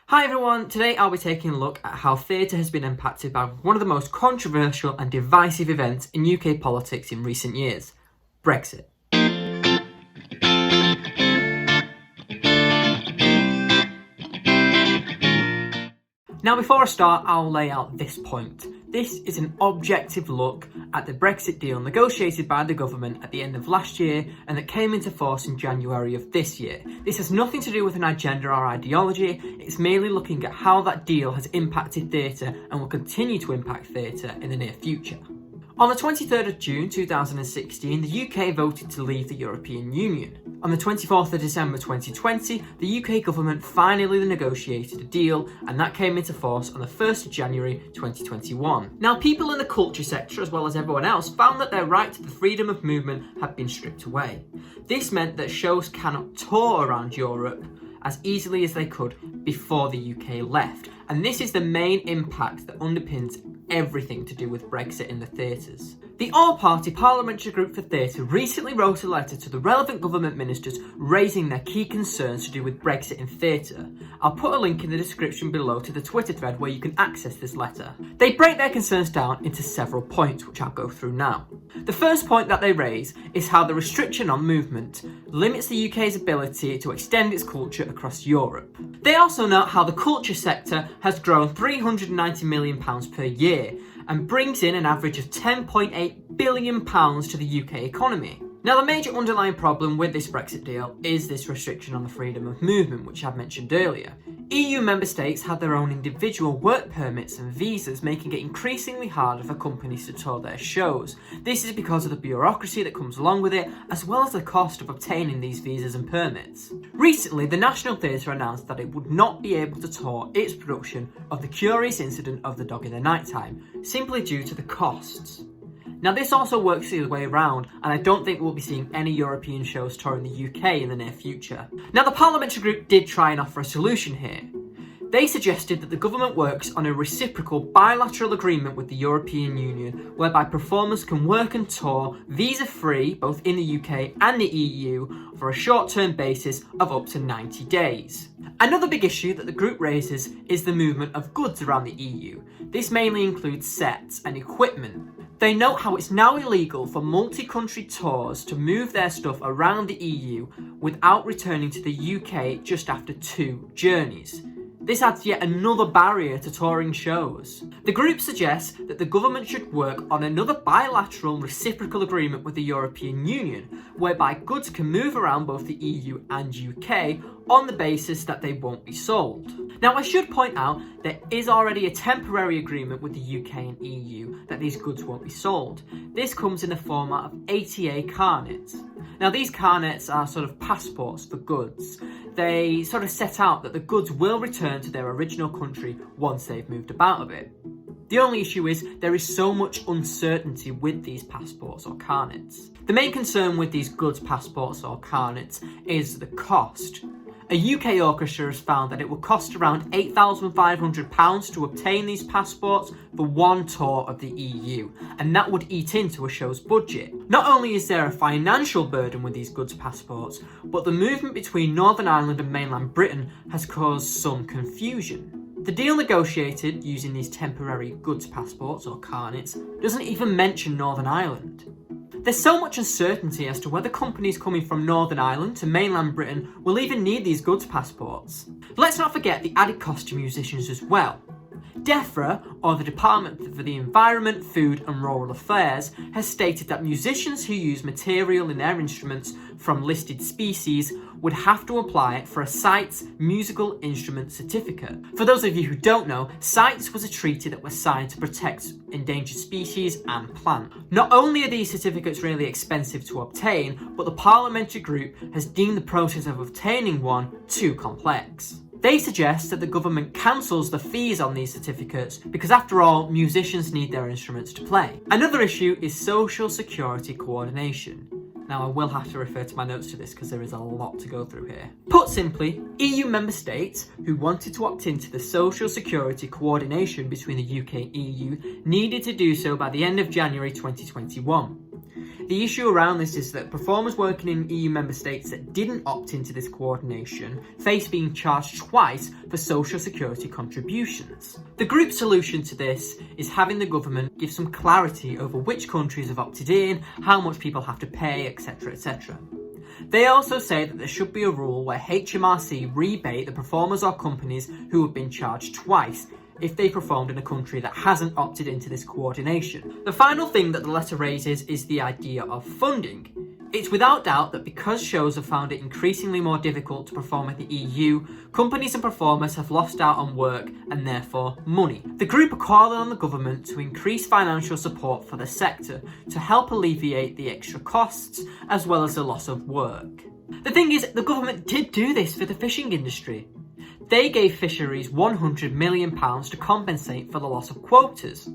Hi everyone, today I'll be taking a look at how theatre has been impacted by one of the most controversial and divisive events in UK politics in recent years, Brexit. Now before I start, I'll lay out this point. This is an objective look at the Brexit deal negotiated by the government at the end of last year and that came into force in January of this year. This has nothing to do with an agenda or ideology, it's merely looking at how that deal has impacted theatre and will continue to impact theatre in the near future. On the 23rd of June 2016, the UK voted to leave the European Union. On the 24th of December 2020, the UK government finally negotiated a deal, and that came into force on the 1st of January 2021. Now, people in the culture sector, as well as everyone else, found that their right to the freedom of movement had been stripped away. This meant that shows cannot tour around Europe as easily as they could before the UK left. And this is the main impact that underpins everything to do with Brexit in the theatres. The All-Party Parliamentary Group for Theatre recently wrote a letter to the relevant government ministers raising their key concerns to do with Brexit in theatre. I'll put a link in the description below to the Twitter thread where you can access this letter. They break their concerns down into several points, which I'll go through now. The first point that they raise is how the restriction on movement limits the UK's ability to extend its culture across Europe. They also note how the culture sector has grown £390 million per year and brings in an average of £10.8 billion to the UK economy. Now, the major underlying problem with this Brexit deal is this restriction on the freedom of movement, which I've mentioned earlier. EU member states have their own individual work permits and visas, making it increasingly harder for companies to tour their shows. This is because of the bureaucracy that comes along with it, as well as the cost of obtaining these visas and permits. Recently, the National Theatre announced that it would not be able to tour its production of The Curious Incident of the Dog in the Nighttime, simply due to the costs. Now, this also works the other way around, and I don't think we'll be seeing any European shows touring the UK in the near future. Now, the parliamentary group did try and offer a solution here. They suggested that the government works on a reciprocal bilateral agreement with the European Union, whereby performers can work and tour visa-free, both in the UK and the EU, for a short-term basis of up to 90 days. Another big issue that the group raises is the movement of goods around the EU. This mainly includes sets and equipment. They note how it's now illegal for multi-country tours to move their stuff around the EU without returning to the UK just after 2 journeys. This adds yet another barrier to touring shows. The group suggests that the government should work on another bilateral reciprocal agreement with the European Union, whereby goods can move around both the EU and UK on the basis that they won't be sold. Now, I should point out there is already a temporary agreement with the UK and EU that these goods won't be sold. This comes in the format of ATA Carnets. Now, these Carnets are sort of passports for goods. They sort of set out that the goods will return to their original country once they've moved about a bit. The only issue is there is so much uncertainty with these passports or Carnets. The main concern with these goods passports or Carnets is the cost. A UK orchestra has found that it will cost around £8,500 to obtain these passports for one tour of the EU, and that would eat into a show's budget. Not only is there a financial burden with these goods passports, but the movement between Northern Ireland and mainland Britain has caused some confusion. The deal negotiated using these temporary goods passports or Carnets doesn't even mention Northern Ireland. There's so much uncertainty as to whether companies coming from Northern Ireland to mainland Britain will even need these goods passports. Let's not forget the added cost to musicians as well. DEFRA, or the Department for the Environment, Food and Rural Affairs, has stated that musicians who use material in their instruments from listed species would have to apply for a CITES Musical Instrument Certificate. For those of you who don't know, CITES was a treaty that was signed to protect endangered species and plant. Not only are these certificates really expensive to obtain, but the parliamentary group has deemed the process of obtaining one too complex. They suggest that the government cancels the fees on these certificates because, after all, musicians need their instruments to play. Another issue is social security coordination. Now, I will have to refer to my notes to this because there is a lot to go through here. Put simply, EU member states who wanted to opt into the social security coordination between the UK and EU needed to do so by the end of January 2021. The issue around this is that performers working in EU member states that didn't opt into this coordination face being charged twice for social security contributions. The group's solution to this is having the government give some clarity over which countries have opted in, how much people have to pay, etc, etc. They also say that there should be a rule where HMRC rebate the performers or companies who have been charged twice if they performed in a country that hasn't opted into this coordination. The final thing that the letter raises is the idea of funding. It's without doubt that because shows have found it increasingly more difficult to perform in the EU, companies and performers have lost out on work and therefore money. The group are calling on the government to increase financial support for the sector to help alleviate the extra costs as well as the loss of work. The thing is, the government did do this for the fishing industry. They gave fisheries £100 million to compensate for the loss of quotas.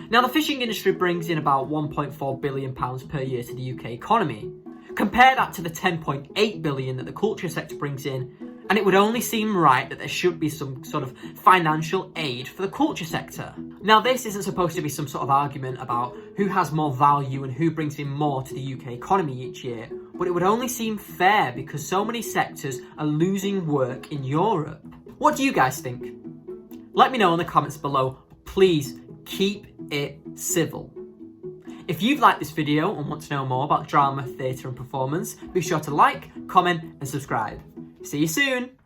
Now, the fishing industry brings in about £1.4 billion per year to the UK economy. Compare that to the £10.8 billion that the culture sector brings in, and it would only seem right that there should be some sort of financial aid for the culture sector. Now, this isn't supposed to be some sort of argument about who has more value and who brings in more to the UK economy each year, but it would only seem fair because so many sectors are losing work in Europe. What do you guys think? Let me know in the comments below. Please keep it civil. If you've liked this video and want to know more about drama, theatre and performance, be sure to like, comment and subscribe. See you soon!